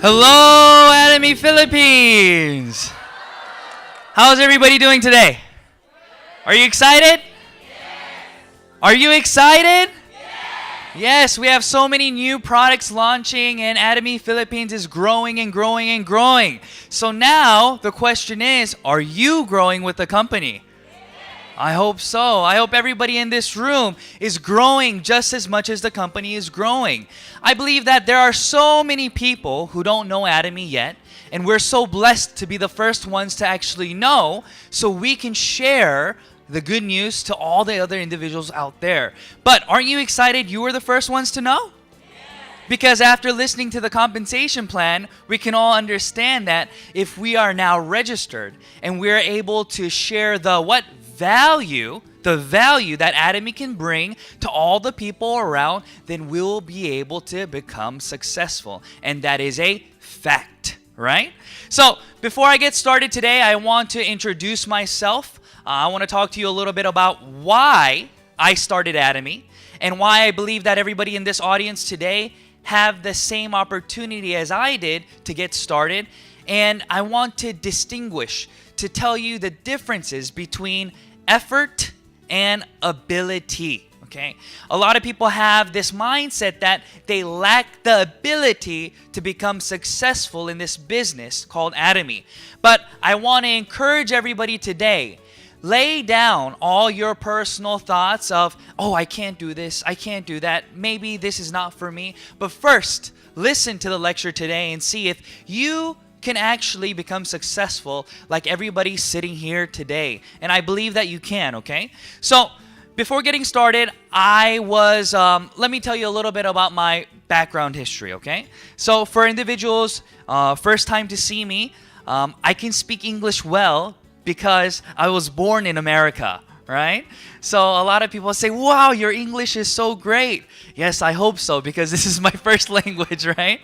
Hello, Atomy Philippines! How's everybody doing today? Are you excited? Are you excited? Yes, we have so many new products launching and Atomy Philippines is growing and growing and growing. So now the question is, are you growing with the company? I hope so. I hope everybody in this room is growing just as much as the company is growing. I believe that there are so many people who don't know Atomy yet, and we're so blessed to be the first ones to actually know so we can share the good news to all the other individuals out there. But aren't you excited you were the first ones to know? Because after listening to the compensation plan, we can all understand that if we are now registered and we're able to share the value that Atomy can bring to all the people around, then we'll be able to become successful. And that is a fact, right? So before I get started today, I want to introduce myself. I want to talk to you a little bit about why I started Atomy and why I believe that everybody in this audience today have the same opportunity as I did to get started. And I want to distinguish, to tell you the differences between effort and ability. Okay? A lot of people have this mindset that they lack the ability to become successful in this business called Atomy. But I want to encourage everybody today, lay down all your personal thoughts of, oh, I can't do this, I can't do that, maybe this is not for me. But first, listen to the lecture today and see if you can actually become successful like everybody sitting here today. And I believe that you can, okay? So, before getting started, let me tell you a little bit about my background history, okay? So, for individuals, first time to see me, I can speak English well because I was born in America, right? So a lot of people say, wow, your English is so great. Yes, I hope so, because this is my first language, right?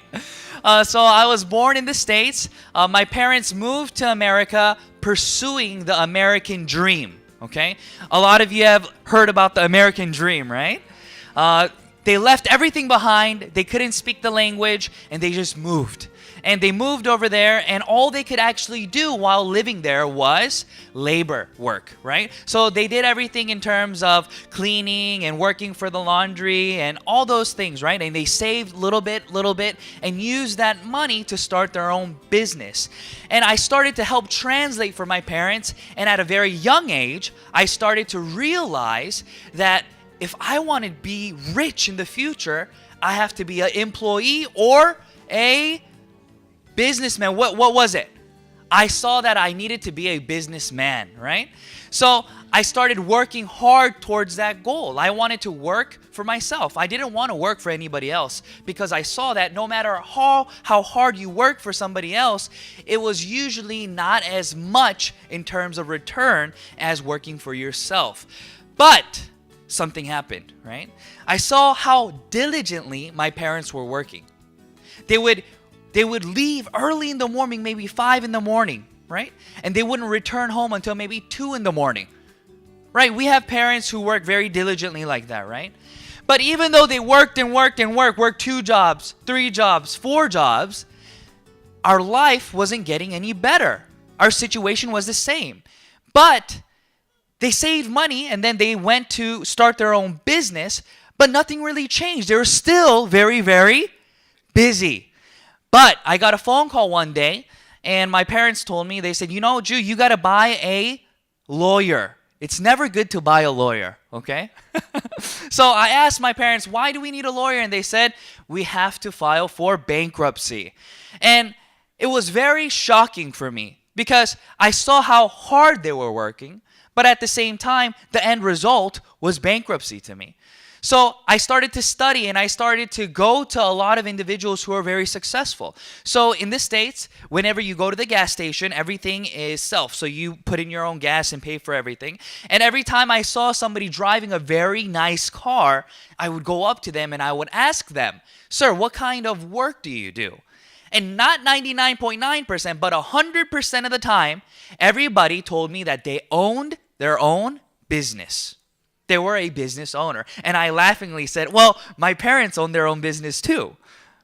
So I was born in the States. My parents moved to America pursuing the American dream, okay? A lot of you have heard about the American dream, right? They left everything behind. They couldn't speak the language, and they just moved. And they moved over there, and all they could actually do while living there was labor work, right? So they did everything in terms of cleaning and working for the laundry and all those things, right? And they saved little bit, and used that money to start their own business. And I started to help translate for my parents, and at a very young age, I started to realize that if I want to be rich in the future, I have to be an employee or a businessman. What was it? I saw that I needed to be a businessman, right? So I started working hard towards that goal. I wanted to work for myself. I didn't want to work for anybody else because I saw that no matter how hard you work for somebody else, it was usually not as much in terms of return as working for yourself. But something happened, right? I saw how diligently my parents were working. They would leave early in the morning, maybe 5 in the morning, right? And they wouldn't return home until maybe 2 in the morning, right? We have parents who work very diligently like that, right? But even though they worked 2 jobs, 3 jobs, 4 jobs, our life wasn't getting any better. Our situation was the same. But they saved money and then they went to start their own business, but nothing really changed. They were still very, very busy. But I got a phone call one day, and my parents told me, they said, you know, Ju, you got to buy a lawyer. It's never good to buy a lawyer, okay? So I asked my parents, why do we need a lawyer? And they said, we have to file for bankruptcy. And it was very shocking for me because I saw how hard they were working, but at the same time, the end result was bankruptcy to me. So I started to study and I started to go to a lot of individuals who are very successful. So in the States, whenever you go to the gas station, everything is self. So you put in your own gas and pay for everything. And every time I saw somebody driving a very nice car, I would go up to them and I would ask them, sir, what kind of work do you do? And not 99.9%, but 100% of the time, everybody told me that they owned their own business. They were a business owner. And I laughingly said, well, my parents own their own business too,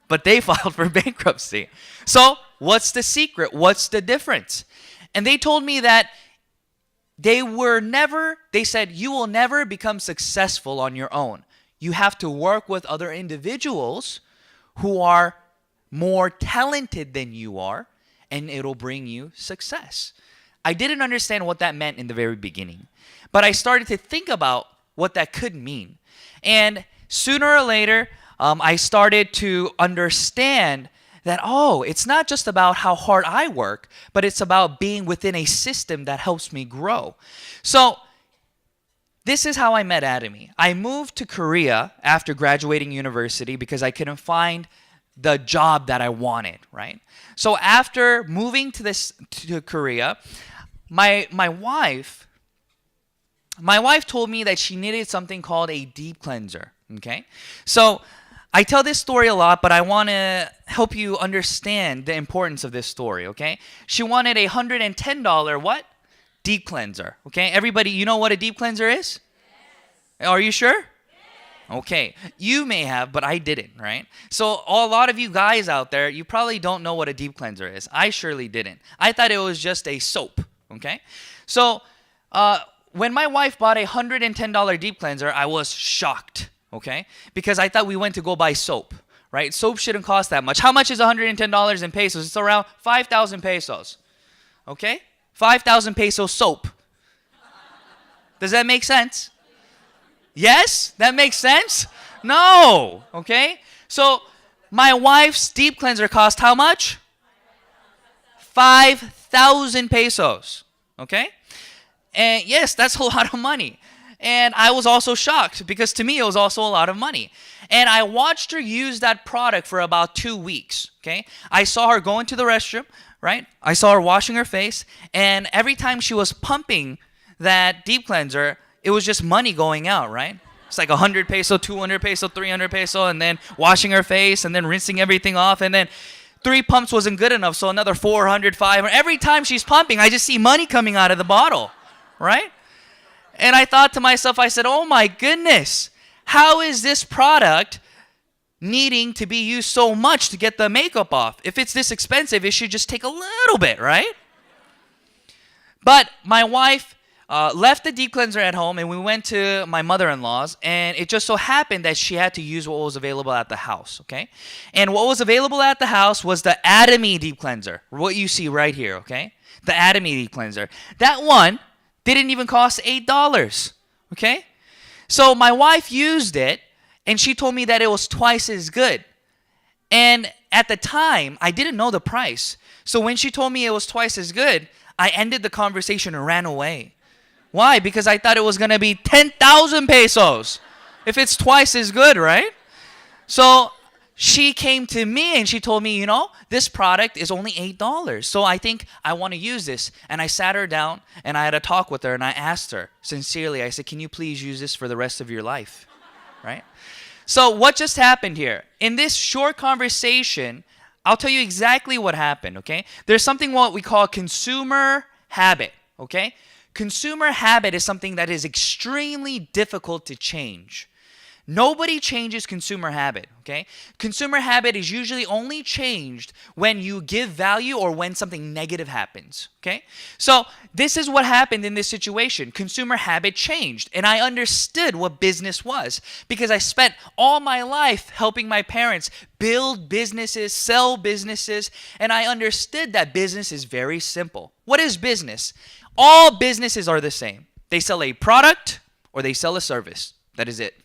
but they filed for bankruptcy. So what's the secret? What's the difference? And they told me that they said, you will never become successful on your own. You have to work with other individuals who are more talented than you are, and it'll bring you success. I didn't understand what that meant in the very beginning, but I started to think about what that could mean. And sooner or later, I started to understand that, it's not just about how hard I work, but it's about being within a system that helps me grow. So this is how I met Atomy. I moved to Korea after graduating university because I couldn't find the job that I wanted, right? So after moving to Korea, my wife told me that she needed something called a deep cleanser, okay? So I tell this story a lot, but I want to help you understand the importance of this story, okay? She wanted a $110 what? Deep cleanser, okay? Everybody, you know what a deep cleanser is? Yes. Are you sure? Yes. Okay. You may have, but I didn't, right? So a lot of you guys out there, you probably don't know what a deep cleanser is. I surely didn't. I thought it was just a soap, okay? So when my wife bought a $110 deep cleanser, I was shocked. Okay? Because I thought we went to go buy soap, right? Soap shouldn't cost that much. How much is $110 in pesos? It's around 5,000 pesos. Okay? 5,000 peso soap. Does that make sense? Yes? That makes sense? No. Okay? So my wife's deep cleanser cost how much? 5,000 pesos. Okay? And yes, that's a lot of money. And I was also shocked because to me it was also a lot of money. And I watched her use that product for about 2 weeks, okay? I saw her go into the restroom, right? I saw her washing her face, and every time she was pumping that deep cleanser, it was just money going out, right? It's like 100 peso, 200 peso, 300 peso, and then washing her face and then rinsing everything off, and then 3 pumps wasn't good enough, so another 400, 500. Every time she's pumping, I just see money coming out of the bottle, right? And I thought to myself, I said, oh my goodness, how is this product needing to be used so much to get the makeup off? If it's this expensive, it should just take a little bit, right? But my wife left the deep cleanser at home, and we went to my mother-in-law's, and it just so happened that she had to use what was available at the house, okay? And what was available at the house was the Atomy deep cleanser, what you see right here, okay? The Atomy deep cleanser. That one didn't even cost $8, okay? So my wife used it, and she told me that it was twice as good. And at the time, I didn't know the price. So when she told me it was twice as good, I ended the conversation and ran away. Why? Because I thought it was going to be 10,000 pesos if it's twice as good, right? So she came to me and she told me, this product is only $8. So I think I want to use this. And I sat her down and I had a talk with her and I asked her sincerely, I said, can you please use this for the rest of your life? Right? So what just happened here? In this short conversation, I'll tell you exactly what happened, okay? There's something what we call consumer habit, okay? Consumer habit is something that is extremely difficult to change. Nobody changes consumer habit, okay? Consumer habit is usually only changed when you give value or when something negative happens, okay? So this is what happened in this situation. Consumer habit changed, and I understood what business was because I spent all my life helping my parents build businesses, sell businesses, and I understood that business is very simple. What is business? All businesses are the same. They sell a product or they sell a service. That is it.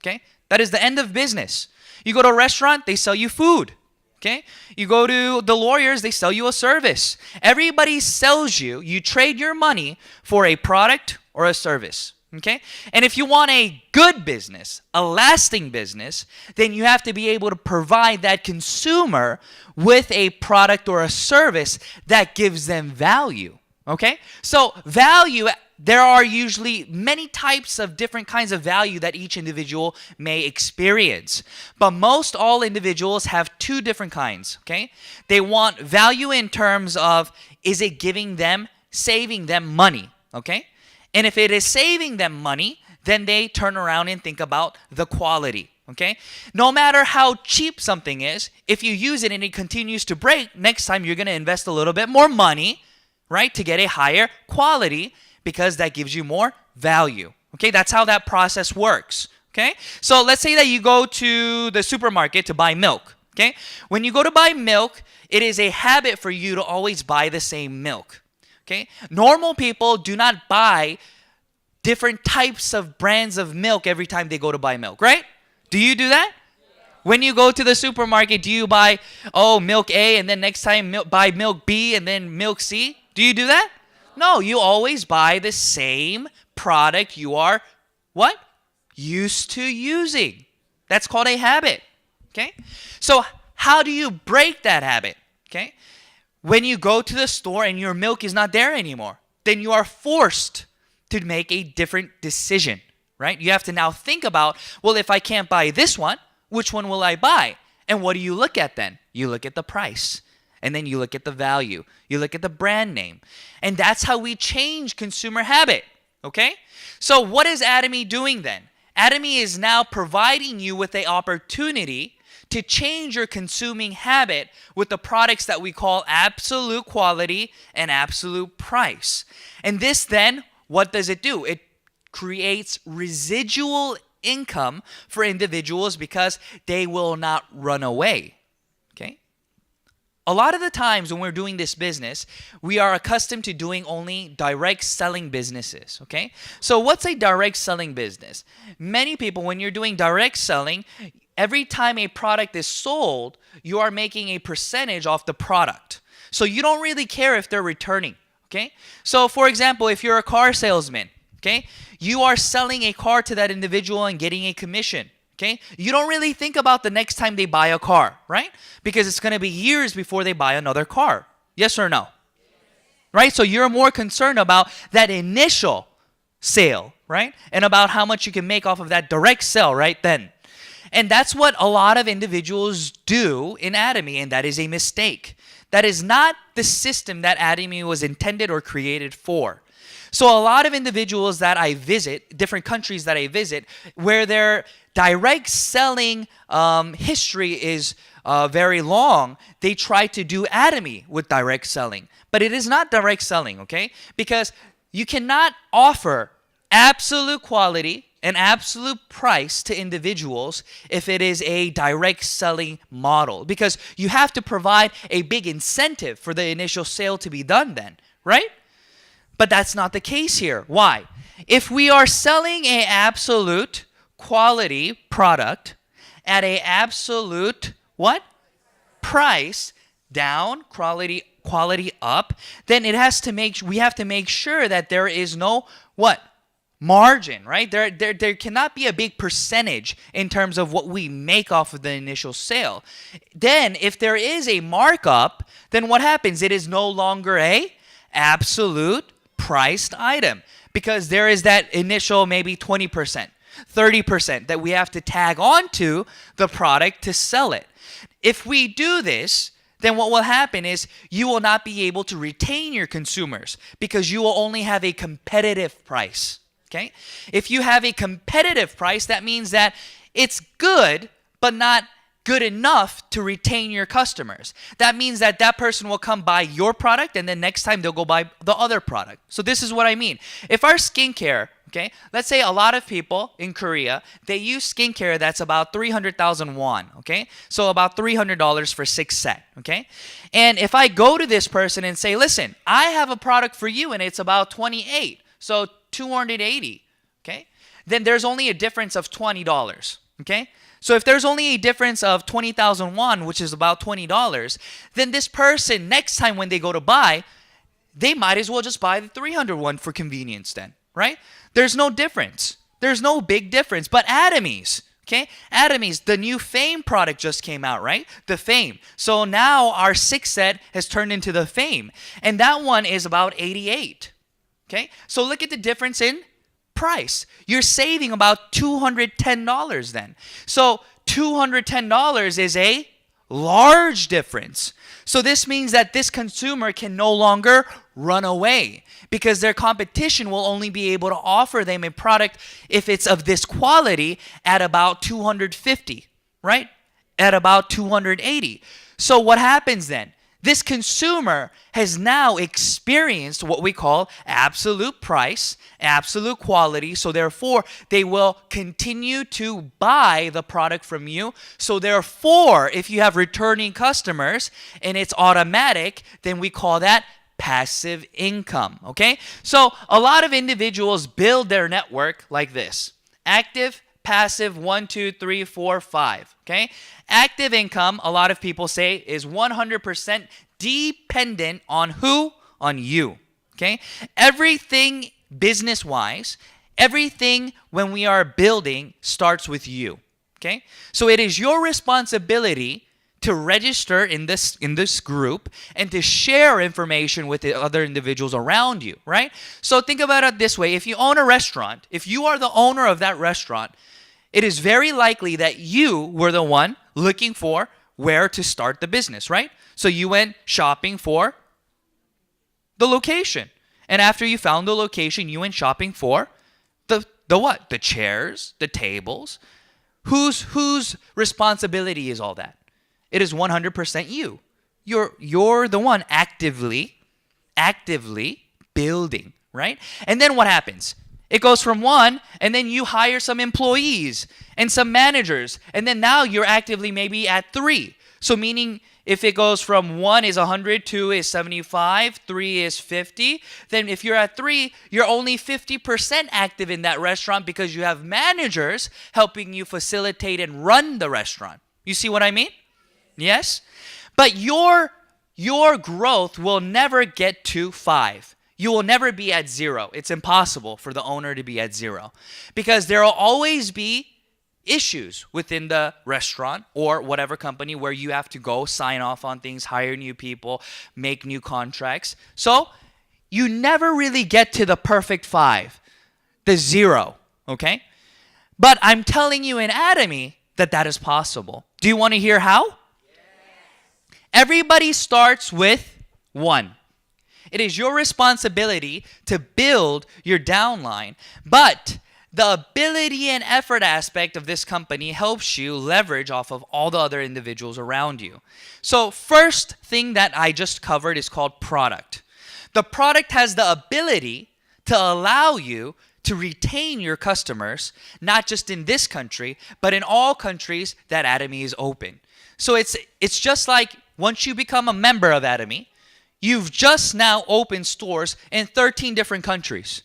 Okay? That is the end of business. You go to a restaurant, they sell you food. Okay? You go to the lawyers, they sell you a service. Everybody sells you. You trade your money for a product or a service. Okay? And if you want a good business, a lasting business, then you have to be able to provide that consumer with a product or a service that gives them value. Okay? So value, there are usually many types of different kinds of value that each individual may experience. But most all individuals have 2 different kinds, okay? They want value in terms of, is it giving them, saving them money, okay? And if it is saving them money, then they turn around and think about the quality, Okay? No matter how cheap something is, if you use it and it continues to break, next time you're going to invest a little bit more money, right, to get a higher quality because that gives you more value. Okay? That's how that process works. Okay? So let's say that you go to the supermarket to buy milk. Okay? When you go to buy milk, it is a habit for you to always buy the same milk. Okay? Normal people do not buy different types of brands of milk every time they go to buy milk, right? Do you do that? When you go to the supermarket, do you buy, milk A and then next time buy milk B and then milk C? Do you do that? No, you always buy the same product you are, what? Used to using. That's called a habit, okay? So how do you break that habit, okay? When you go to the store and your milk is not there anymore, then you are forced to make a different decision. Right? You have to now think about, well, if I can't buy this one, which one will I buy? And what do you look at then? You look at the price. And then you look at the value. You look at the brand name. And that's how we change consumer habit. Okay? So what is Atomy doing then? Atomy is now providing you with an opportunity to change your consuming habit with the products that we call absolute quality and absolute price. And this then, what does it do? It creates residual income for individuals because they will not run away. Okay? A lot of the times when we're doing this business, we are accustomed to doing only direct selling businesses. Okay? So what's a direct selling business? Many people, when you're doing direct selling, every time a product is sold, you are making a percentage off the product. So you don't really care if they're returning. Okay? So for example, if you're a car salesman, okay, you are selling a car to that individual and getting a commission. Okay, you don't really think about the next time they buy a car, right? Because it's going to be years before they buy another car. Yes or no? Right? So you're more concerned about that initial sale, right? And about how much you can make off of that direct sale right then. And that's what a lot of individuals do in Atomy, and that is a mistake. That is not the system that Atomy was intended or created for. So a lot of individuals that I visit, different countries that I visit, where their direct selling history is very long, they try to do Atomy with direct selling. But it is not direct selling, okay? Because you cannot offer absolute quality and absolute price to individuals if it is a direct selling model. Because you have to provide a big incentive for the initial sale to be done then, right? But that's not the case here. Why? If we are selling an absolute quality product at an absolute what? Price down, quality up, then we have to make sure that there is no what? Margin, right? There cannot be a big percentage in terms of what we make off of the initial sale. Then if there is a markup, then what happens? It is no longer a absolute priced item because there is that initial maybe 20%, 30% that we have to tag onto the product to sell it. If we do this, then what will happen is you will not be able to retain your consumers because you will only have a competitive price. Okay? If you have a competitive price, that means that it's good, but not good enough to retain your customers. That means that that person will come buy your product and then next time they'll go buy the other product. So this is what I mean. If our skincare, okay, let's say a lot of people in Korea, they use skincare that's about 300,000 won, okay? So about $300 for 6 set, okay? And if I go to this person and say, listen, I have a product for you and it's about 28, so 280, okay? Then there's only a difference of $20, okay? So if there's only a difference of 20,000 won, which is about $20, then this person, next time when they go to buy, they might as well just buy the 300 won for convenience then, right? There's no difference. There's no big difference. But Atomy's, okay? Atomy's, the new Fame product just came out, right? The Fame. So now our 6 set has turned into the Fame. And that one is about 88, okay? So look at the difference in price. You're saving about $210 then. So $210 is a large difference. So this means that this consumer can no longer run away because their competition will only be able to offer them a product if it's of this quality at about 250, right? At about 280. So what happens then? This consumer has now experienced what we call absolute price, absolute quality. So therefore, they will continue to buy the product from you. So therefore, if you have returning customers and it's automatic, then we call that passive income, okay? So a lot of individuals build their network like this. Active, passive, 1, 2, 3, 4, 5, okay? Active income, a lot of people say, is 100% dependent on who? On you, okay? Everything business-wise, everything when we are building starts with you, okay? So it is your responsibility to register in this group and to share information with the other individuals around you, right? So think about it this way. If you own a restaurant, if you are the owner of that restaurant, it is very likely that you were the one looking for where to start the business, right? So you went shopping for the location. And after you found the location, you went shopping for the what? The chairs, the tables. Whose responsibility is all that? It is 100% you. You're the one actively building, right? And then what happens? It goes from 1, and then you hire some employees and some managers, and then now you're actively maybe at 3. So meaning if it goes from 1 is 100, 2 is 75, 3 is 50, then if you're at 3, you're only 50% active in that restaurant because you have managers helping you facilitate and run the restaurant. You see what I mean? Yes? But your growth will never get to 5. You will never be at 0. It's impossible for the owner to be at 0 because there will always be issues within the restaurant or whatever company where you have to go sign off on things, hire new people, make new contracts. So you never really get to the perfect 5, the 0, okay? But I'm telling you in Atomy that is possible. Do you want to hear how? Yes. Everybody starts with 1. It is your responsibility to build your downline, but the ability and effort aspect of this company helps you leverage off of all the other individuals around you. So first thing that I just covered is called product. The product has the ability to allow you to retain your customers, not just in this country, but in all countries that Atomy is open. So it's just like once you become a member of Atomy, you've just now opened stores in 13 different countries.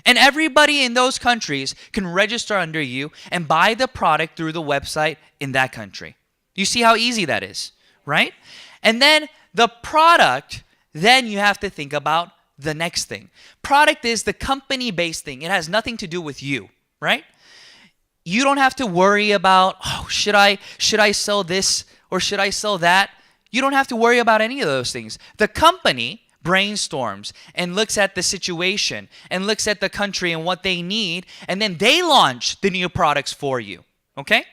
And everybody in those countries can register under you and buy the product through the website in that country. You see how easy that is, right? And then the product, then you have to think about the next thing. Product is the company-based thing. It has nothing to do with you, right? You don't have to worry about, should I sell this or should I sell that? You don't have to worry about any of those things. The company brainstorms and looks at the situation and looks at the country and what they need, and then they launch the new products for you, okay?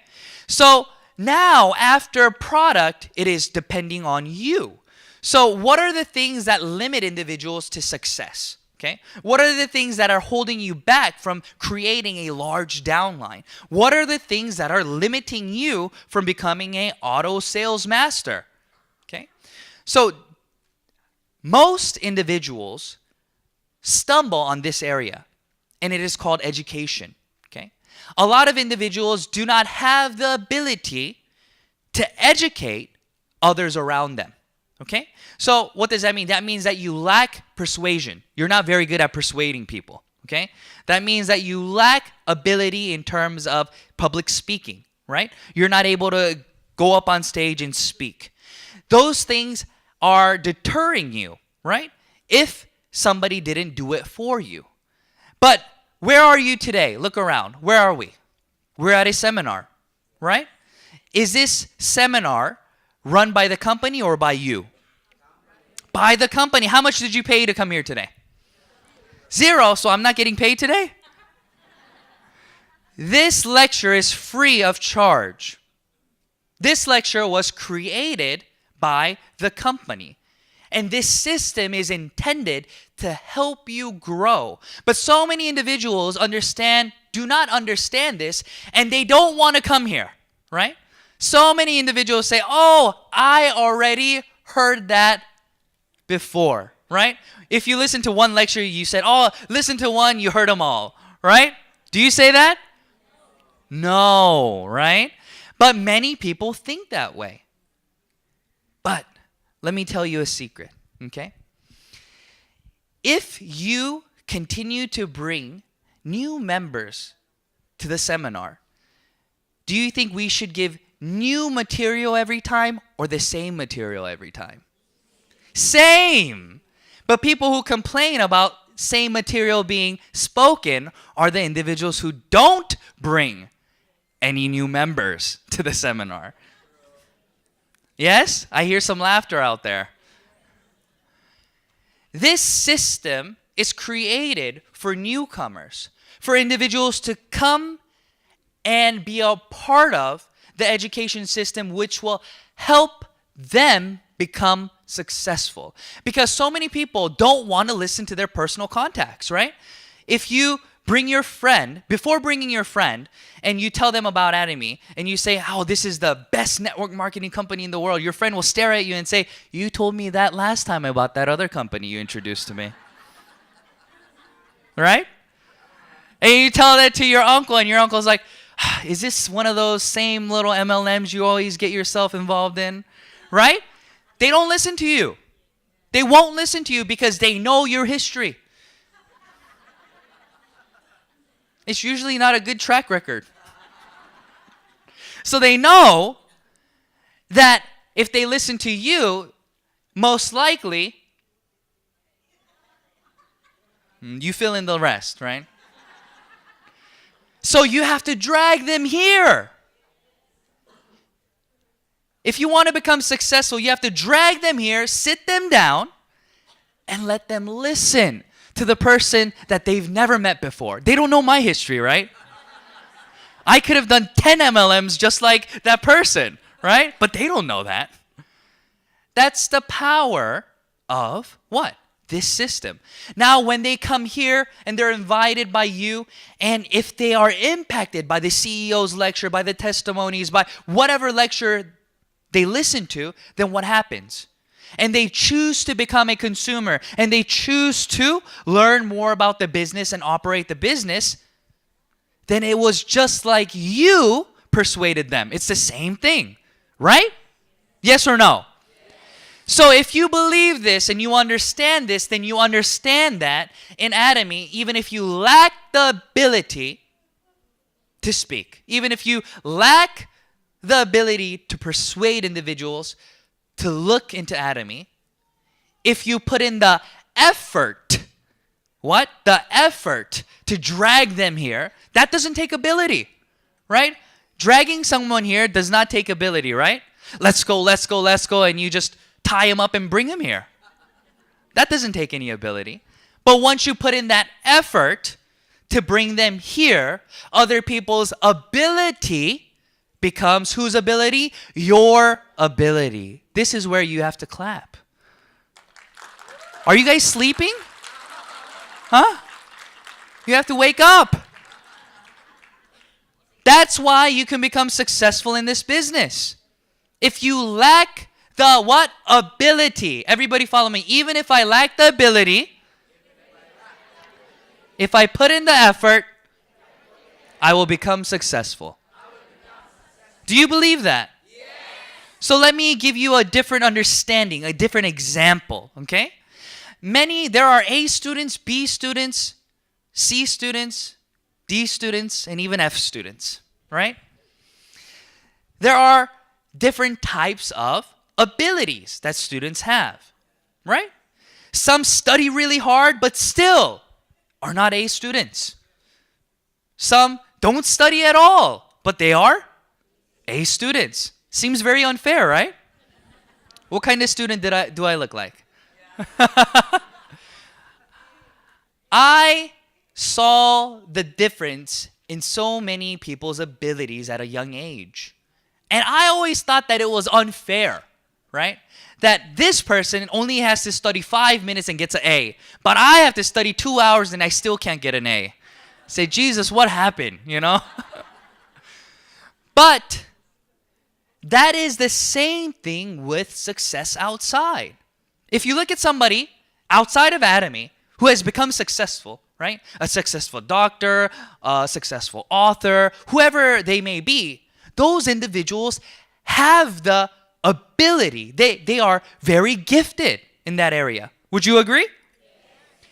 So now after product, it is depending on you. So what are the things that limit individuals to success? Okay? What are the things that are holding you back from creating a large downline? What are the things that are limiting you from becoming an auto sales master? Okay? So most individuals stumble on this area, and it is called education. Okay? A lot of individuals do not have the ability to educate others around them. Okay? So what does that mean? That means that you lack persuasion. You're not very good at persuading people. Okay? That means that you lack ability in terms of public speaking, right? You're not able to go up on stage and speak. Those things are deterring you, right? If somebody didn't do it for you. But where are you today? Look around. Where are we? We're at a seminar, right? Is this seminar run by the company or by you? By the company. How much did you pay to come here today? 0, so I'm not getting paid today? This lecture is free of charge. This lecture was created by the company. And this system is intended to help you grow. But so many individuals do not understand this, and they don't want to come here, right? So many individuals say, oh, I already heard that before, right? If you listen to one lecture, you said, oh, listen to one, you heard them all, right? Do you say that? No, right? But many people think that way. But let me tell you a secret, okay? If you continue to bring new members to the seminar, do you think we should give new material every time or the same material every time? Same! But people who complain about same material being spoken are the individuals who don't bring any new members to the seminar. Yes? I hear some laughter out there. This system is created for newcomers, for individuals to come and be a part of the education system, which will help them become successful. Because so many people don't want to listen to their personal contacts, right? If you bring your friend, before bringing your friend, and you tell them about Atomy, and you say, oh, this is the best network marketing company in the world, your friend will stare at you and say, you told me that last time about that other company you introduced to me. Right? And you tell that to your uncle, and your uncle's like, is this one of those same little MLMs you always get yourself involved in? Right? They don't listen to you. They won't listen to you because they know your history. It's usually not a good track record. So they know that if they listen to you, most likely, you fill in the rest, right? So you have to drag them here. If you want to become successful, you have to drag them here, sit them down, and let them listen to the person that they've never met before. They don't know my history, right? I could have done 10 MLMs just like that person, right? But they don't know that. That's the power of what? This system. Now, when they come here and they're invited by you, and if they are impacted by the CEO's lecture, by the testimonies, by whatever lecture they listen to, then what happens? And they choose to become a consumer, and they choose to learn more about the business and operate the business, then it was just like you persuaded them. It's the same thing, right? Yes or no? So if you believe this and you understand this, then you understand that in Atomy, even if you lack the ability to speak, even if you lack the ability to persuade individuals to look into Atomy, if you put in the effort, what? The effort to drag them here, that doesn't take ability, right? Dragging someone here does not take ability, right? Let's go, let's go, let's go, and you just tie him up and bring him here. That doesn't take any ability. But once you put in that effort to bring them here, other people's ability becomes whose ability? Your ability. This is where you have to clap. Are you guys sleeping? Huh? You have to wake up. That's why you can become successful in this business. If you lack the what? Ability. Everybody follow me. Even if I lack the ability, if I put in the effort, I will become successful. Do you believe that? Yes. So let me give you a different understanding, a different example, okay? There are A students, B students, C students, D students, and even F students, right? There are different types of abilities that students have, right? Some study really hard, but still are not A students. Some don't study at all, but they are A students. Seems very unfair, right? What kind of student do I look like? I saw the difference in so many people's abilities at a young age. And I always thought that it was unfair, right? That this person only has to study 5 minutes and gets an A, but I have to study 2 hours and I still can't get an A. Say, Jesus, what happened, you know? But that is the same thing with success outside. If you look at somebody outside of Atomy who has become successful, right? A successful doctor, a successful author, whoever they may be, those individuals have the ability. They are very gifted in that area. Would you agree?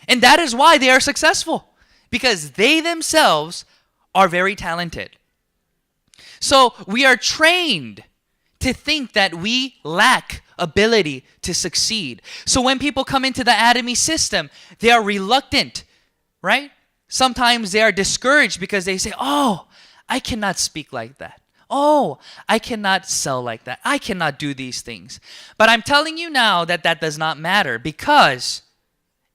And that is why they are successful, because they themselves are very talented. So we are trained to think that we lack ability to succeed. So when people come into the Atomy system, they are reluctant, right? Sometimes they are discouraged because they say, oh, I cannot speak like that. Oh, I cannot sell like that. I cannot do these things. But I'm telling you now that that does not matter, because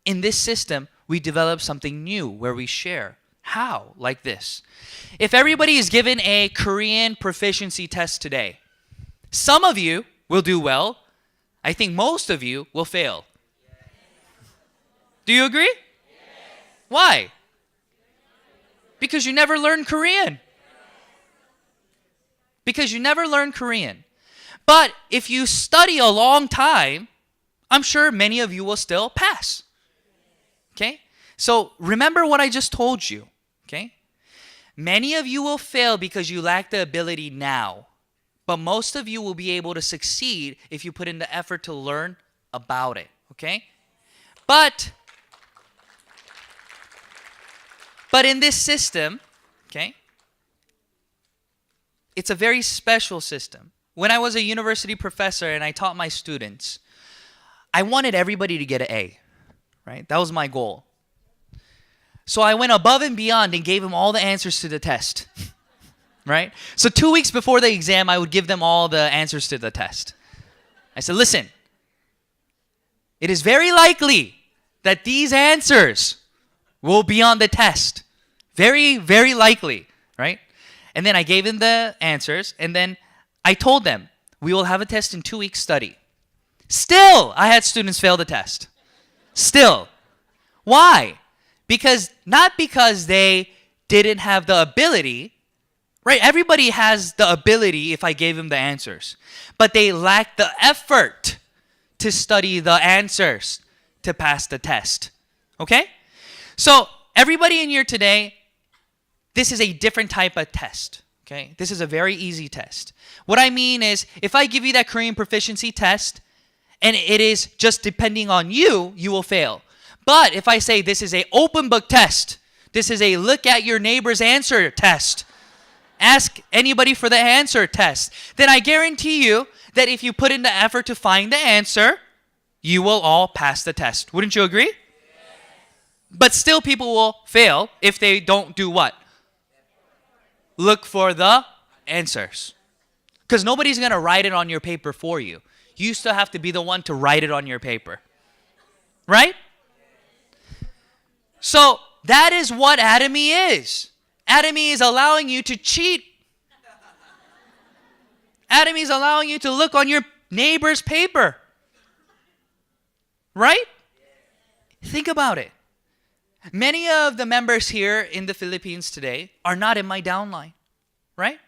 in this system, we develop something new where we share. How? Like this. If everybody is given a Korean proficiency test today, some of you will do well. I think most of you will fail. Do you agree? Why? Because you never learned Korean. Because you never learned Korean. But if you study a long time, I'm sure many of you will still pass. Okay? So remember what I just told you. Okay? Many of you will fail because you lack the ability now. But most of you will be able to succeed if you put in the effort to learn about it. Okay? But in this system, okay, it's a very special system. When I was a university professor and I taught my students, I wanted everybody to get an A, right? That was my goal. So I went above and beyond and gave them all the answers to the test, right? So 2 weeks before the exam, I would give them all the answers to the test. I said, listen, it is very likely that these answers will be on the test. Very, very likely, right? And then I gave them the answers, and then I told them, we will have a test in 2 weeks study. Still, I had students fail the test. Still. Why? Not because they didn't have the ability, right? Everybody has the ability if I gave them the answers. But they lacked the effort to study the answers to pass the test. Okay? So, everybody in here today, this is a different type of test, okay? This is a very easy test. What I mean is, if I give you that Korean proficiency test, and it is just depending on you, you will fail. But if I say this is an open book test, this is a look at your neighbor's answer test, ask anybody for the answer test, then I guarantee you that if you put in the effort to find the answer, you will all pass the test. Wouldn't you agree? But still people will fail if they don't do what? Look for the answers. Because nobody's going to write it on your paper for you. You still have to be the one to write it on your paper. Right? So that is what Atomy is. Atomy is allowing you to cheat. Atomy is allowing you to look on your neighbor's paper. Right? Think about it. Many of the members here in the Philippines today are not in my downline, right?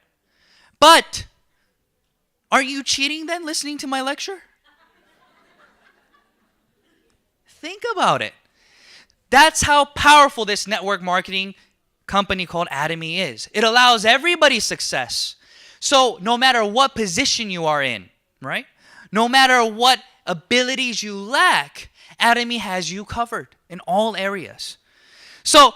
But are you cheating then listening to my lecture? Think about it. That's how powerful this network marketing company called Atomy is. It allows everybody's success. So no matter what position you are in, right? No matter what abilities you lack, Atomy has you covered in all areas. So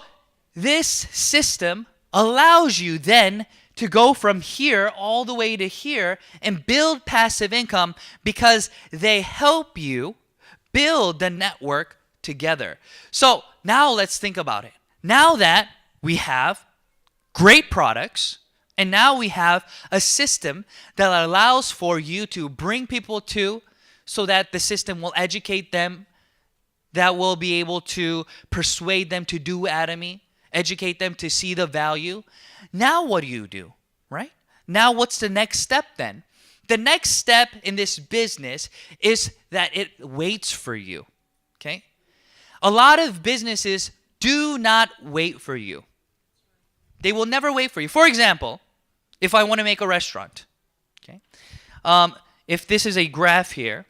this system allows you then to go from here all the way to here and build passive income because they help you build the network together. So now let's think about it. Now that we have great products and now we have a system that allows for you to bring people to so that the system will educate them, that will be able to persuade them to do Atomy, educate them to see the value. Now what do you do, right? Now what's the next step then? the next step in this business is that it waits for you. Okay? A lot of businesses do not wait for you. They will never wait for you. For example, if I want to make a restaurant, okay? If this is a graph here,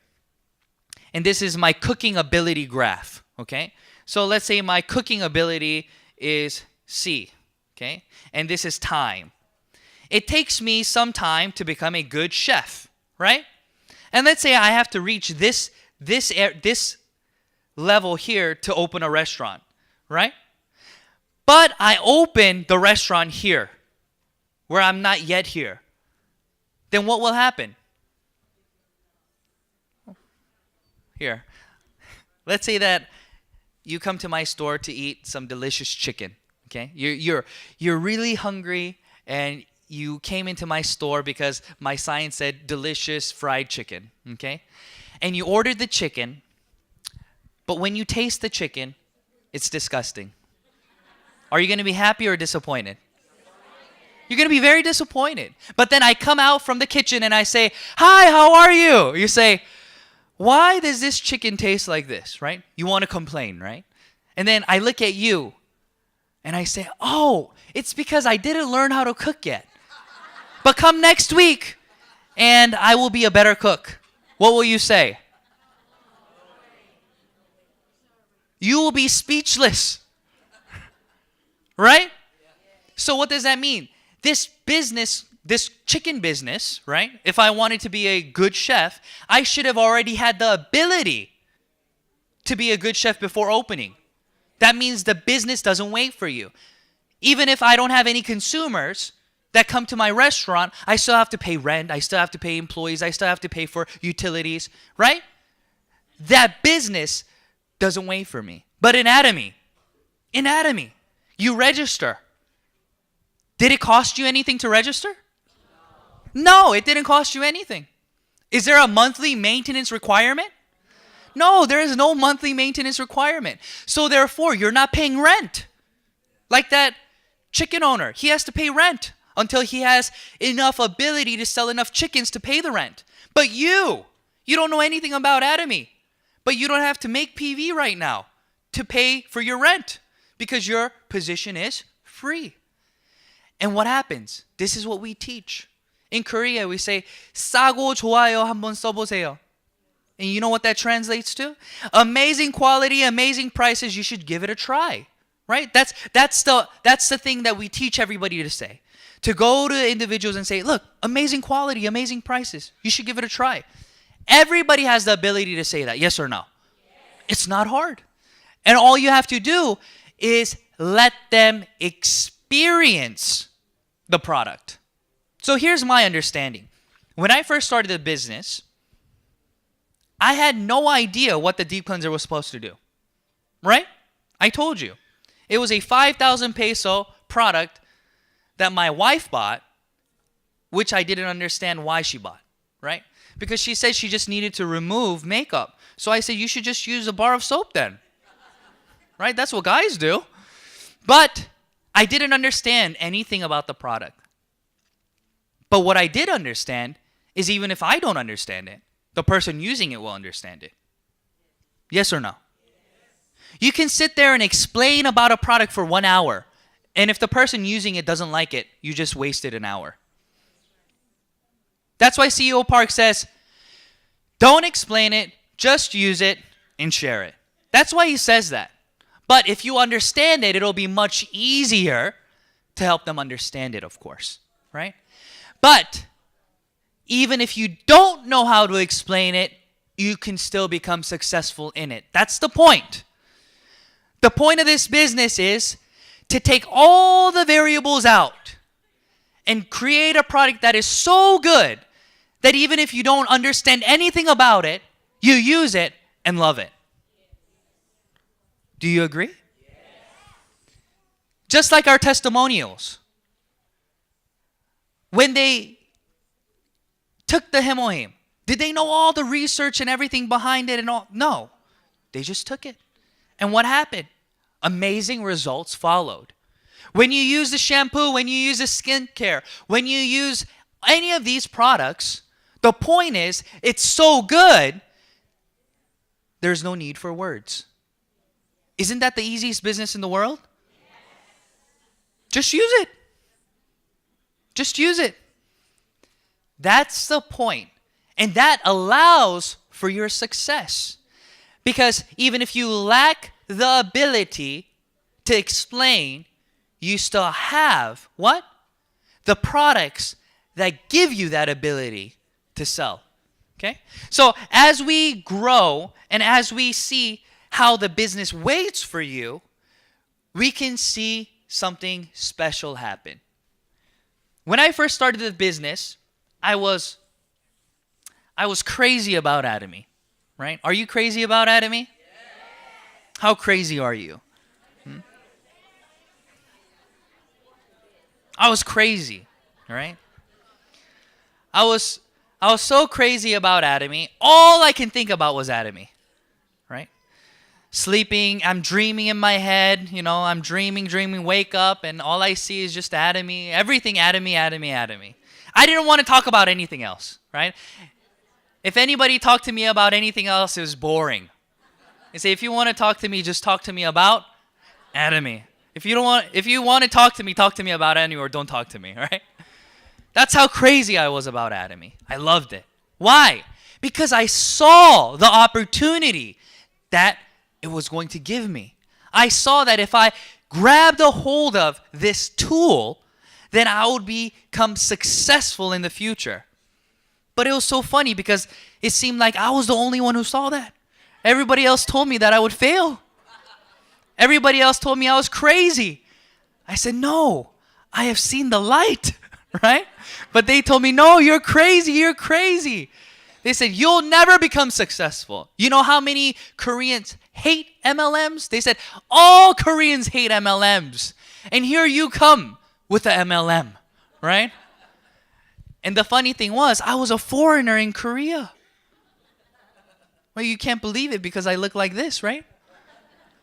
and this is my cooking ability graph, okay? So let's say my cooking ability is C, okay? And this is time. It takes me some time to become a good chef, right? And let's say I have to reach this level here to open a restaurant, right? But I open the restaurant here, where I'm not yet here. Then what will happen? Here. Let's say that you come to my store to eat some delicious chicken, okay? You're really hungry, and you came into my store because my sign said delicious fried chicken, okay? And you ordered the chicken, but when you taste the chicken, it's disgusting. Are you going to be happy or disappointed? You're going to be very disappointed. But then I come out from the kitchen and I say, "Hi, how are you?" You say, "Why does this chicken taste like this?" Right? You want to complain, right? And then I look at you and I say, "Oh, it's because I didn't learn how to cook yet. But come next week and I will be a better cook." What will you say? You will be speechless. Right? So what does that mean? This business, this chicken business, right? If I wanted to be a good chef, I should have already had the ability to be a good chef before opening. That means the business doesn't wait for you. Even if I don't have any consumers that come to my restaurant, I still have to pay rent, I still have to pay employees, I still have to pay for utilities, right? That business doesn't wait for me. But in Atomy, you register. Did it cost you anything to register? No, it didn't cost you anything. Is there a monthly maintenance requirement? No, there is no monthly maintenance requirement. So therefore, you're not paying rent. Like that chicken owner, he has to pay rent until he has enough ability to sell enough chickens to pay the rent. But you don't know anything about Atomy. But you don't have to make PV right now to pay for your rent because your position is free. And what happens? This is what we teach. In Korea, we say, 싸고 좋아요 한번 써보세요. And you know what that translates to? Amazing quality, amazing prices, you should give it a try. Right? That's the thing that we teach everybody to say. To go to individuals and say, look, amazing quality, amazing prices. You should give it a try. Everybody has the ability to say that, yes or no? Yes. It's not hard. And all you have to do is let them experience the product. So here's my understanding. When I first started the business, I had no idea what the deep cleanser was supposed to do. Right? I told you. It was a 5,000 peso product that my wife bought, which I didn't understand why she bought. Right? Because she said she just needed to remove makeup. So I said, you should just use a bar of soap then. Right? That's what guys do. But I didn't understand anything about the product. But what I did understand is even if I don't understand it, the person using it will understand it. Yes or no? You can sit there and explain about a product for 1 hour. And if the person using it doesn't like it, you just wasted an hour. That's why CEO Park says, don't explain it, just use it and share it. That's why he says that. But if you understand it, it'll be much easier to help them understand it, of course, right? But even if you don't know how to explain it, you can still become successful in it. That's the point. The point of this business is to take all the variables out and create a product that is so good that even if you don't understand anything about it, you use it and love it. Do you agree? Yes. Just like our testimonials. When they took the hemohim, did they know all the research and everything behind it and all? No. They just took it. And what happened? Amazing results followed. When you use the shampoo, when you use the skincare, when you use any of these products, The point is, it's so good, there's no need for words. Isn't that the easiest business in the world? Just use it. Just use it. That's the point. And that allows for your success. Because even if you lack the ability to explain, you still have what? The products that give you that ability to sell. Okay? So as we grow and as we see how the business waits for you, we can see something special happen. When I first started the business, I was crazy about Atomy, right? Are you crazy about Atomy? Yes. How crazy are you? I was crazy, right? I was so crazy about Atomy. All I can think about was Atomy, right? Sleeping, I'm dreaming in my head, I'm dreaming, wake up, and all I see is just Atomy, everything Atomy. I didn't want to talk about anything else, right? If anybody talked to me about anything else, it was boring. They say, if you want to talk to me, just talk to me about Atomy. If you want to talk to me about Atomy, or don't talk to me, right? That's how crazy I was about Atomy. I loved it. Why? Because I saw the opportunity that it was going to give me. I saw that if I grabbed a hold of this tool, then I would become successful in the future. But it was so funny because it seemed like I was the only one who saw that. Everybody else told me that I would fail. Everybody else told me I was crazy. I said, no, I have seen the light, right? But they told me, no, you're crazy. They said, you'll never become successful. You know how many Koreans hate MLMs? They said, all Koreans hate MLMs. And here you come with the MLM, right? And the funny thing was, I was a foreigner in Korea. Well, you can't believe it because I look like this, right?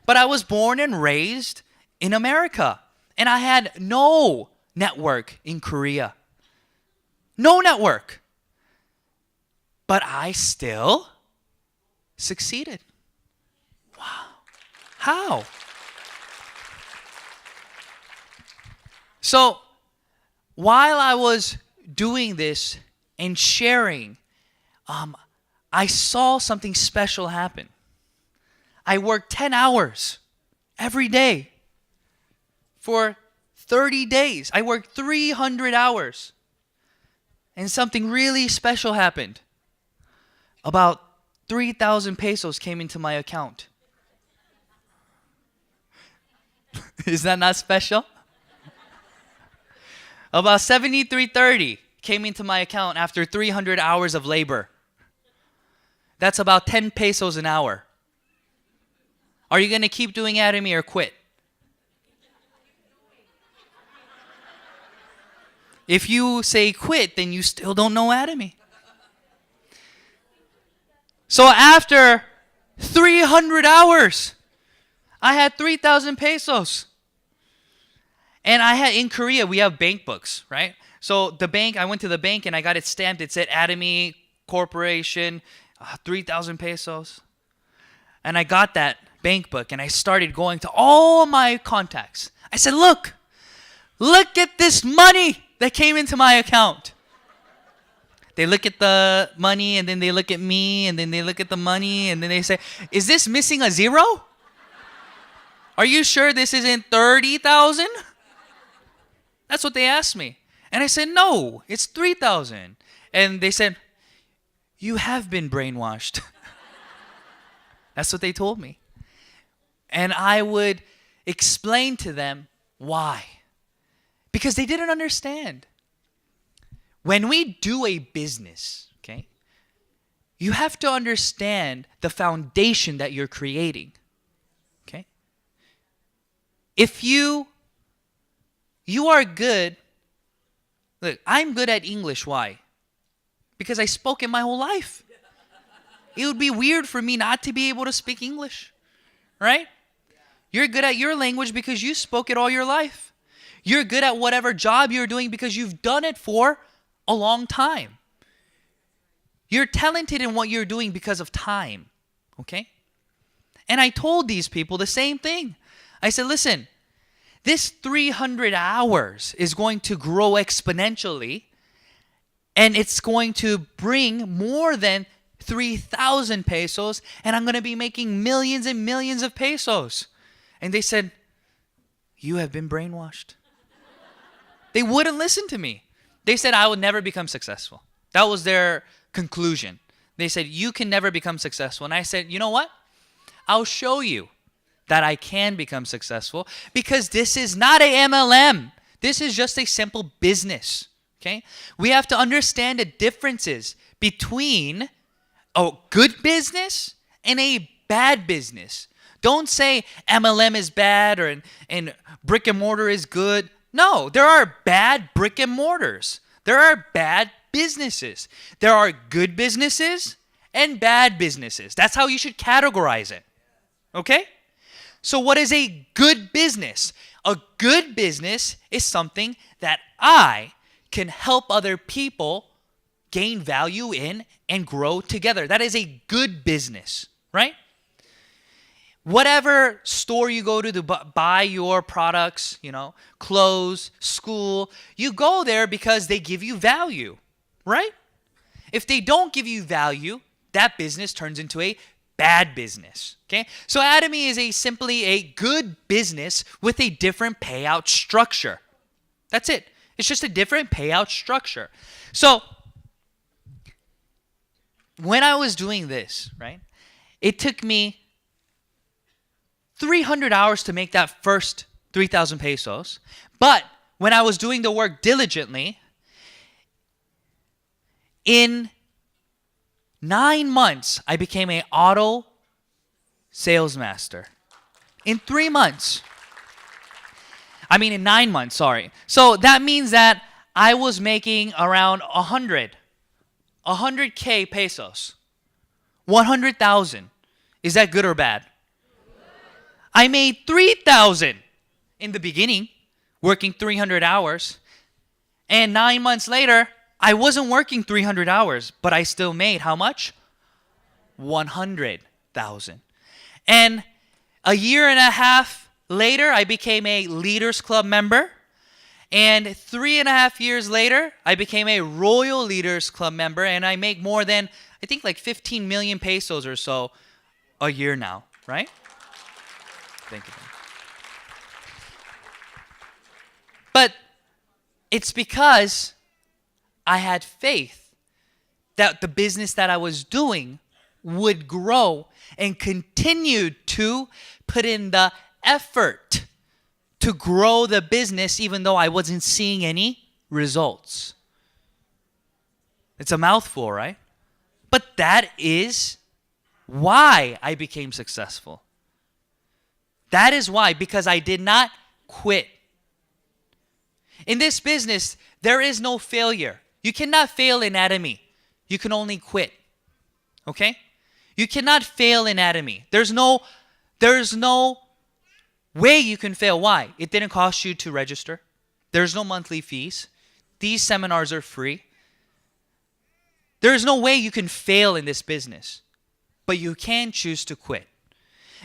But I was born and raised in America. And I had no network in Korea. No network. But I still succeeded. Wow. How? So, while I was doing this and sharing, I saw something special happen. I worked 10 hours every day for 30 days. I worked 300 hours. And something really special happened. About 3,000 pesos came into my account. Is that not special? About 73.30 came into my account after 300 hours of labor. That's about 10 pesos an hour. Are you going to keep doing Atomy or quit? If you say quit, then you still don't know Atomy. So after 300 hours, I had 3,000 pesos. And in Korea, we have bank books, right? So I went to the bank and I got it stamped. It said Atomy Corporation, 3,000 pesos. And I got that bank book and I started going to all my contacts. I said, look at this money that came into my account. They look at the money and then they look at me and then they look at the money and then they say, is this missing a zero? Are you sure this isn't 30,000? That's what they asked me. And I said, no, it's 3,000. And they said, you have been brainwashed. That's what they told me. And I would explain to them why. Because they didn't understand. When we do a business, okay, you have to understand the foundation that you're creating. Okay? If you are good, look, I'm good at English. Why? Because I spoke it my whole life. It would be weird for me not to be able to speak English, right? You're good at your language because you spoke it all your life. You're good at whatever job you're doing because you've done it for a long time. You're talented in what you're doing because of time. Okay? And I told these people the same thing. I said, listen, this 300 hours is going to grow exponentially, and it's going to bring more than 3,000 pesos, and I'm going to be making millions and millions of pesos. And they said, you have been brainwashed. They wouldn't listen to me. They said I would never become successful. That was their conclusion. They said, you can never become successful. And I said, you know what? I'll show you that I can become successful, because this is not a MLM. This is just a simple business. Okay? We have to understand the differences between a good business and a bad business. Don't say MLM is bad and brick and mortar is good. No, there are bad brick and mortars. There are bad businesses. There are good businesses and bad businesses. That's how you should categorize it. Okay? So what is a good business? A good business is something that I can help other people gain value in and grow together. That is a good business, right? Whatever store you go to buy your products, clothes, school, you go there because they give you value, right? If they don't give you value, that business turns into a bad business. Okay? So Atomy is simply a good business with a different payout structure. That's it. It's just a different payout structure. So when I was doing this, right, it took me 300 hours to make that first 3,000 pesos. But when I was doing the work diligently, in 9 months, I became an auto sales master. In 3 months. In 9 months, sorry. So that means that I was making around 100K pesos. 100,000. Is that good or bad? I made 3,000 in the beginning, working 300 hours. And 9 months later, I wasn't working 300 hours, but I still made how much? 100,000. And a year and a half later, I became a Leaders Club member. And 3.5 years later, I became a Royal Leaders Club member. And I make more than, I think, like 15 million pesos or so a year now, right? Thank you. But it's because I had faith that the business that I was doing would grow and continue to put in the effort to grow the business even though I wasn't seeing any results. It's a mouthful, right? But that is why I became successful. That is why, because I did not quit. In this business, there is no failure. You cannot fail in Atomy. You can only quit. Okay? You cannot fail in Atomy. There's no way you can fail. Why? It didn't cost you to register. There's no monthly fees. These seminars are free. There is no way you can fail in this business. But you can choose to quit.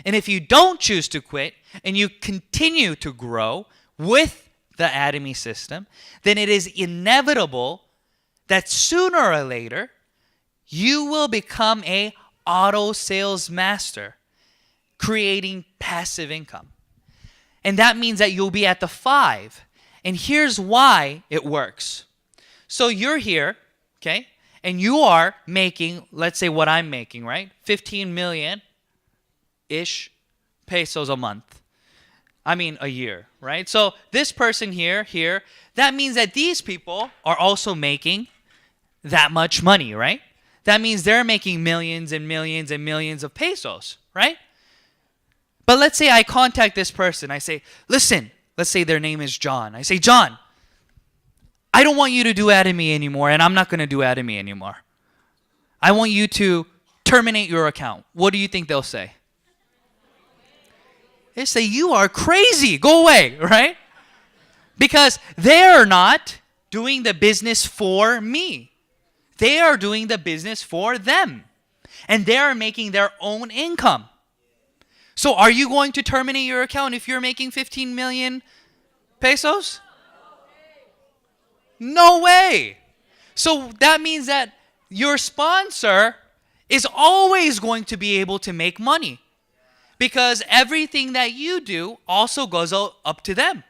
And if you don't choose to quit and you continue to grow with the Atomy system, then it is inevitable that sooner or later you will become a auto sales master, creating passive income. And that means that you'll be at the 5. And here's why it works. So you're here, okay? And you are making, let's say what I'm making, right? 15 million-ish pesos a month. A year, right? So this person here, that means that these people are also making that much money, right? That means they're making millions and millions and millions of pesos, right? But let's say I contact this person. I say, listen, let's say their name is John. I say, John, I don't want you to do Atomy anymore, and I'm not going to do Atomy anymore. I want you to terminate your account. What do you think they'll say? They say, you are crazy. Go away, right? Because they're not doing the business for me. They are doing the business for them. And they are making their own income. So are you going to terminate your account if you're making 15 million pesos? No way. So that means that your sponsor is always going to be able to make money, because everything that you do also goes up to them.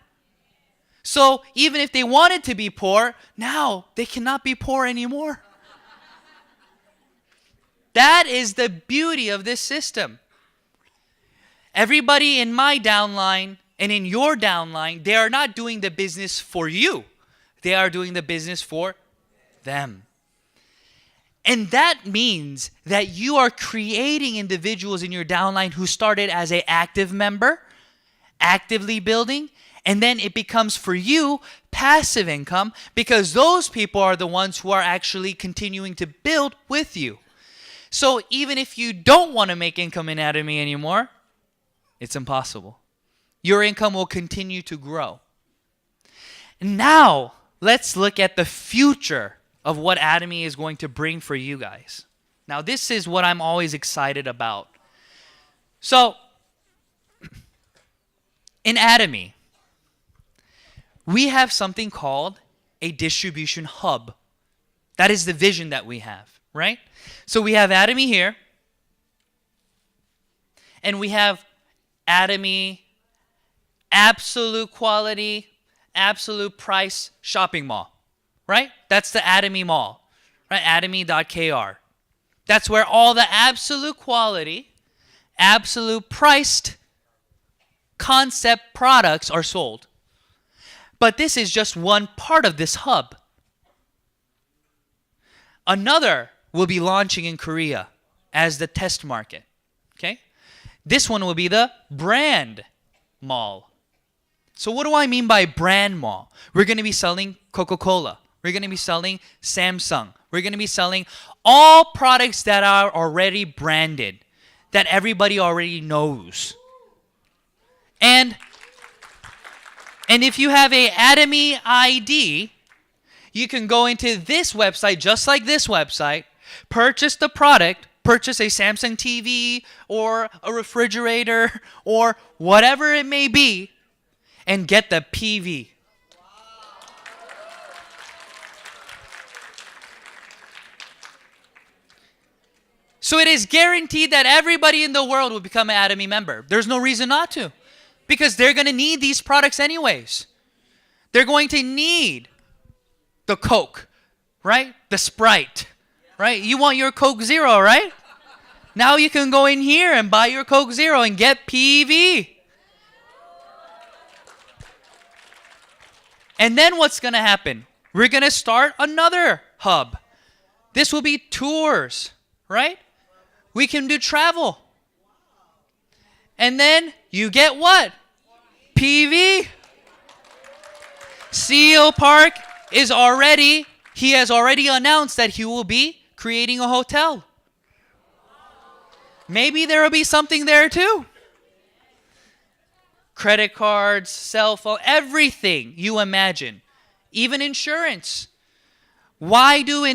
So even if they wanted to be poor, now they cannot be poor anymore. That is the beauty of this system. Everybody in my downline and in your downline, they are not doing the business for you. They are doing the business for them. And that means that you are creating individuals in your downline who started as an active member, actively building, and then it becomes for you passive income, because those people are the ones who are actually continuing to build with you. So even if you don't want to make income in Atomy anymore, it's impossible. Your income will continue to grow. Now, let's look at the future of what Atomy is going to bring for you guys. Now, this is what I'm always excited about. So, in Atomy, we have something called a distribution hub. That is the vision that we have, right? So we have Atomy here, and we have Atomy absolute quality, absolute price shopping mall, right? That's the Atomy mall, right? Atomy.kr. That's where all the absolute quality, absolute priced concept products are sold. But this is just one part of this hub. Another will be launching in Korea as the test market. Okay? This one will be the brand mall. So what do I mean by brand mall? We're going to be selling Coca-Cola. We're going to be selling Samsung. We're going to be selling all products that are already branded, that everybody already knows. And if you have a Atomy ID, you can go into this website, just like this website, purchase the product, purchase a Samsung TV or a refrigerator or whatever it may be, and get the PV. So it is guaranteed that everybody in the world will become an Atomy member. There's no reason not to, because they're going to need these products anyways. They're going to need the Coke, right? The Sprite, right? You want your Coke Zero, right? Now you can go in here and buy your Coke Zero and get PV. And then what's going to happen? We're going to start another hub. This will be tours, right? We can do travel. And then you get what? PV. CEO Park he has already announced that he will be creating a hotel. Maybe there will be something there too. Credit cards, cell phone, everything you imagine. Even insurance. Why do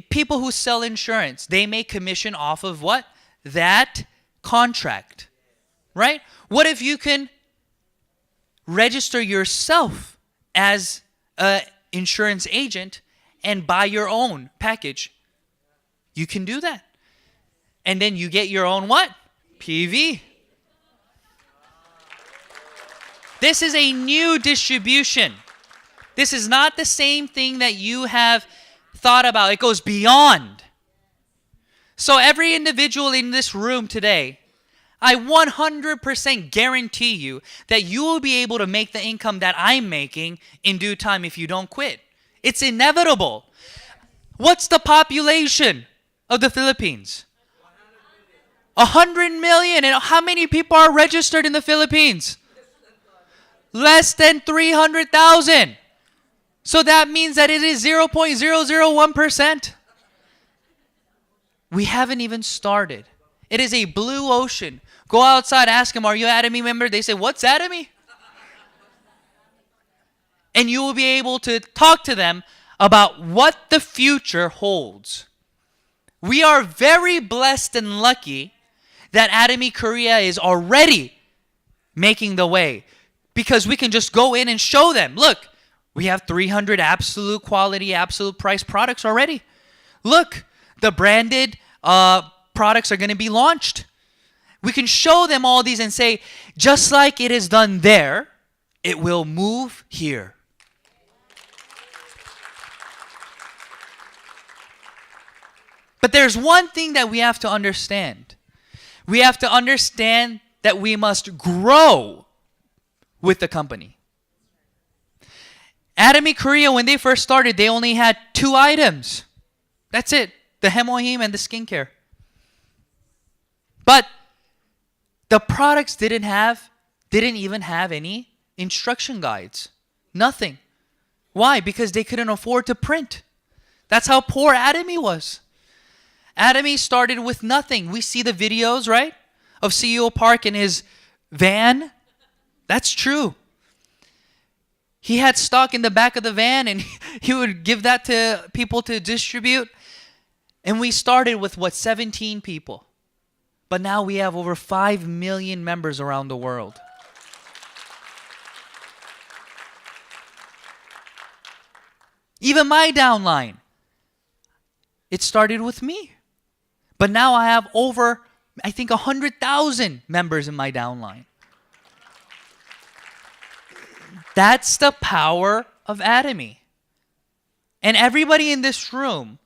people who sell insurance, they make commission off of what? That contract, right? What if you can register yourself as an insurance agent and buy your own package? You can do that. And then you get your own what? PV. This is a new distribution. This is not the same thing that you have thought about. It goes beyond. So every individual in this room today, I 100% guarantee you that you will be able to make the income that I'm making in due time if you don't quit. It's inevitable. What's the population of the Philippines? 100 million. And how many people are registered in the Philippines? Less than 300,000. So that means that it is 0.001%. We haven't even started. It is a blue ocean. Go outside, ask them, are you an Atomy member? They say, what's Atomy? And you will be able to talk to them. about what the future holds. We are very blessed and lucky that Atomy Korea is already making the way, because we can just go in and show them, look, we have 300 absolute quality, absolute price products already. Look, the branded products are going to be launched. We can show them all these and say, just like it is done there, it will move here. But there's one thing that we have to understand. We have to understand that we must grow with the company. Atomy Korea, when they first started, they only had 2 items. That's it. The Hemohim and the skincare. But the products didn't even have any instruction guides. Nothing. Why? Because they couldn't afford to print. That's how poor Atomy was. Atomy started with nothing. We see the videos, right, of CEO Park in his van. That's true. He had stock in the back of the van, and he would give that to people to distribute. And we started with, 17 people. But now we have over 5 million members around the world. Even my downline, it started with me. But now I have over, I think, 100,000 members in my downline. That's the power of Atomy. And everybody in this room,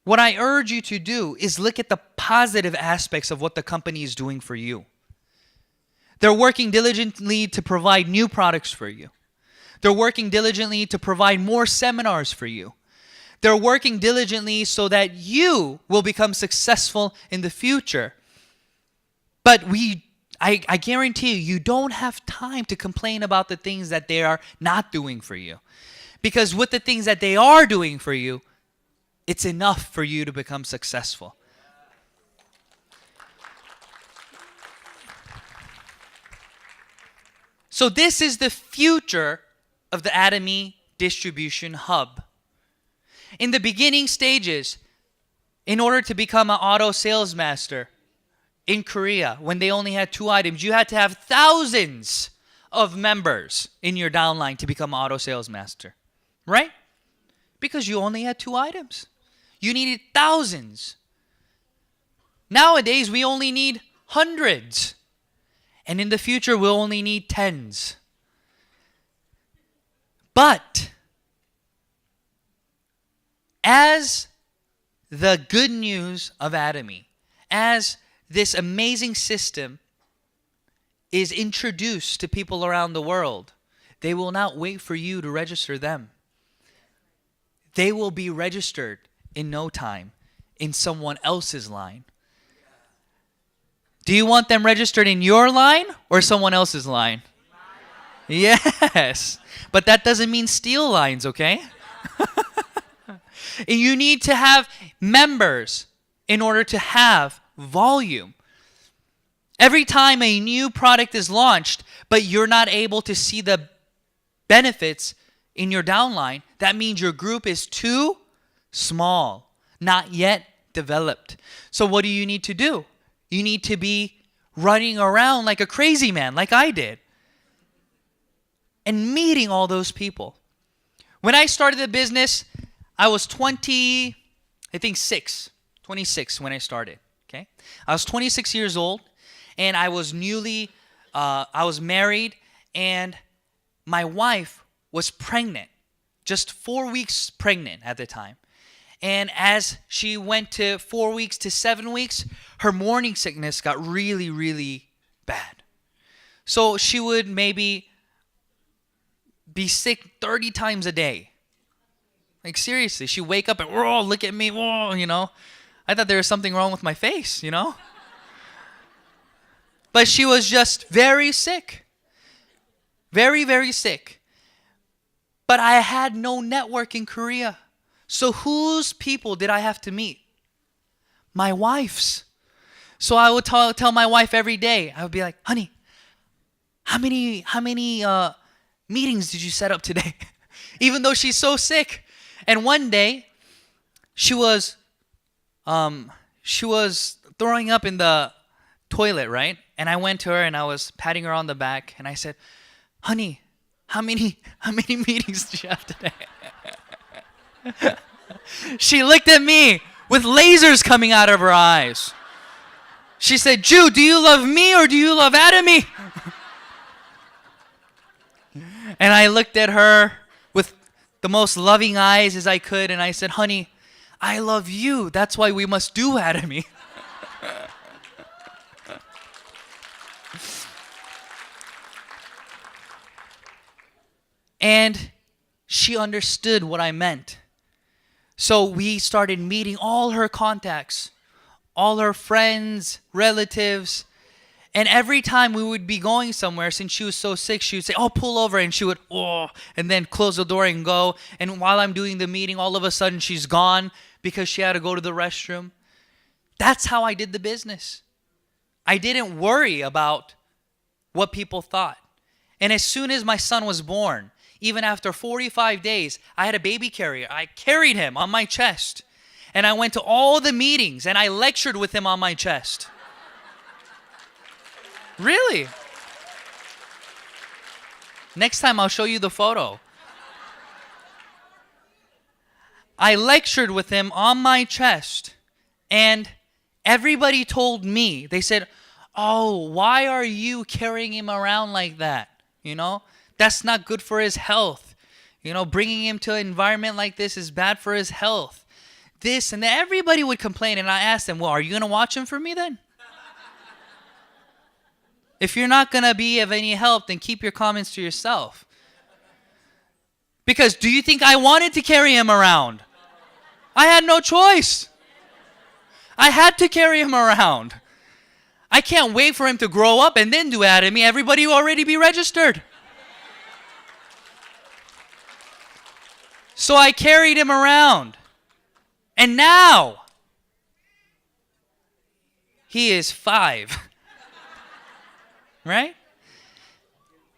what I urge you to do is look at the positive aspects of what the company is doing for you. They're working diligently to provide new products for you. They're working diligently to provide more seminars for you. They're working diligently so that you will become successful in the future. But I guarantee you don't have time to complain about the things that they are not doing for you. Because with the things that they are doing for you, it's enough for you to become successful. So this is the future of the Atomy distribution hub. In the beginning stages, in order to become an auto sales master in Korea, when they only had 2 items, you had to have thousands of members in your downline to become an auto sales master. Right? Because you only had 2 items. You needed thousands. Nowadays, we only need hundreds. And in the future, we'll only need tens. But as the good news of Atomy, as this amazing system is introduced to people around the world, they will not wait for you to register them. They will be registered in no time in someone else's line. Do you want them registered in your line or someone else's line? Yes. But that doesn't mean steal lines, okay? And you need to have members in order to have volume. Every time a new product is launched, but you're not able to see the benefits in your downline, that means your group is too small, not yet developed. So what do you need to do? You need to be running around like a crazy man, like I did, and meeting all those people. When I started the business, I was 26 when I started, okay? I was 26 years old, and I was married, and my wife was pregnant, just 4 weeks pregnant at the time. And as she went to 4 weeks to 7 weeks, her morning sickness got really, really bad. So she would maybe be sick 30 times a day. Like seriously, she'd wake up and, whoa, look at me, whoa, you know. I thought there was something wrong with my face, you know. But she was just very sick. Very, very sick. But I had no network in Korea. So whose people did I have to meet? My wife's. So I would tell my wife every day. I would be like, honey, how many meetings did you set up today? Even though she's so sick. And one day, she was throwing up in the toilet, right? And I went to her and I was patting her on the back and I said, "Honey, how many meetings do you have today?" She looked at me with lasers coming out of her eyes. She said, "Jude, do you love me or do you love Atomy?" And I looked at her with the most loving eyes as I could and I said, "Honey, I love you. That's why we must do Atomy." And she understood what I meant. So we started meeting all her contacts, all her friends, relatives. And every time we would be going somewhere, since she was so sick, she would say, "Oh, pull over." And she would, "Oh," and then close the door and go. And while I'm doing the meeting, all of a sudden she's gone because she had to go to the restroom. That's how I did the business. I didn't worry about what people thought. And as soon as my son was born, even after 45 days, I had a baby carrier. I carried him on my chest. And I went to all the meetings and I lectured with him on my chest. Really? Next time I'll show you the photo. I lectured with him on my chest. And everybody told me, they said, "Oh, why are you carrying him around like that? You know, that's not good for his health. You know, bringing him to an environment like this is bad for his health." This and that. Everybody would complain. And I asked them, "Well, are you going to watch him for me then? If you're not going to be of any help, then keep your comments to yourself." Because do you think I wanted to carry him around? I had no choice. I had to carry him around. I can't wait for him to grow up and then do Atomy. Everybody will already be registered. So I carried him around. And now, he is 5. Right?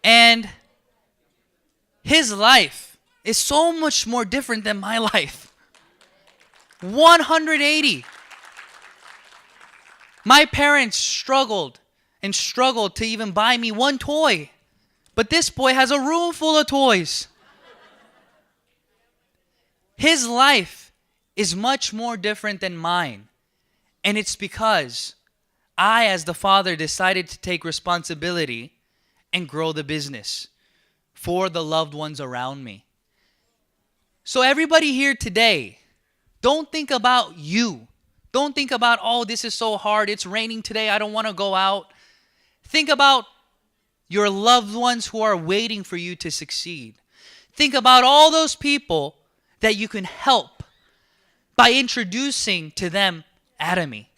And his life is so much more different than my life. 180. My parents struggled and struggled to even buy me one toy. But this boy has a room full of toys. His life is much more different than mine. And it's because I, as the father, decided to take responsibility and grow the business for the loved ones around me. So everybody here today, don't think about you. Don't think about, "Oh, this is so hard. It's raining today. I don't want to go out." Think about your loved ones who are waiting for you to succeed. Think about all those people that you can help by introducing to them Atomy.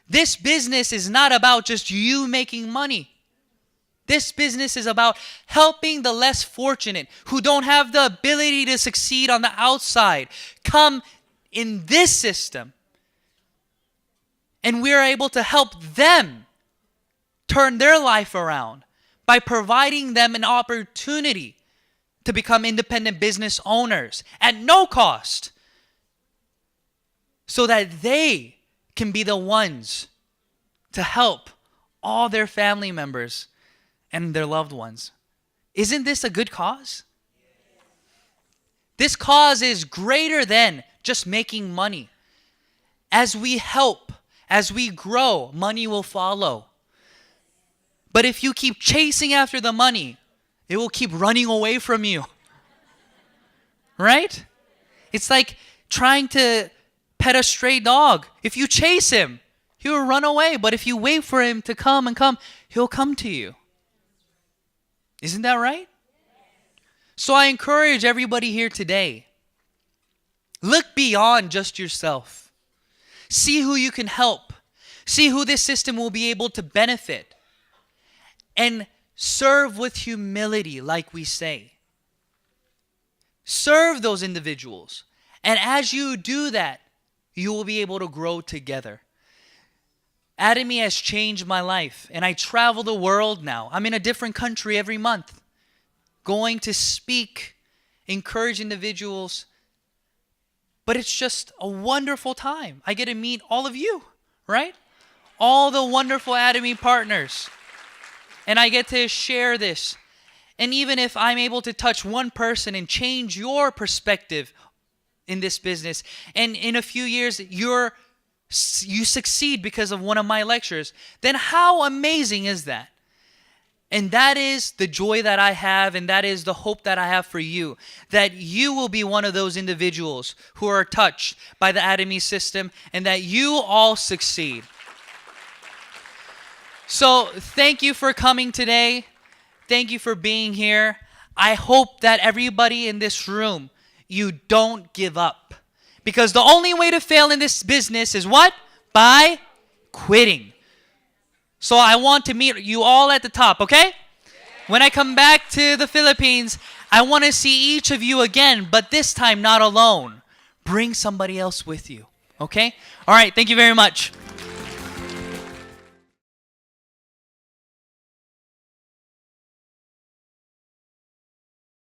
This business is not about just you making money. This business is about helping the less fortunate who don't have the ability to succeed on the outside come in this system. And we are able to help them turn their life around by providing them an opportunity to become independent business owners at no cost, so that they can be the ones to help all their family members and their loved ones. Isn't this a good cause? This cause is greater than just making money. As we help, as we grow, money will follow. But if you keep chasing after the money, it will keep running away from you. Right? It's like trying to pet a stray dog. If you chase him, he will run away. But if you wait for him to come and come, he'll come to you. Isn't that right? So I encourage everybody here today, look beyond just yourself. See who you can help. See who this system will be able to benefit. And serve with humility, like we say. Serve those individuals. And as you do that, you will be able to grow together. Atomy has changed my life, and I travel the world now. I'm in a different country every month, going to speak, encourage individuals But it's just a wonderful time. I get to meet all of you, right? All the wonderful Atomy partners. And I get to share this. And even if I'm able to touch one person and change your perspective in this business, and in a few years you succeed because of one of my lectures, then how amazing is that? And that is the joy that I have, and that is the hope that I have for you, that you will be one of those individuals who are touched by the Atomy system, and that you all succeed. So thank you for coming today. Thank you for being here. I hope that everybody in this room, you don't give up. Because the only way to fail in this business is what? By quitting. So I want to meet you all at the top, okay? When I come back to the Philippines, I want to see each of you again, but this time not alone. Bring somebody else with you, okay? All right, thank you very much.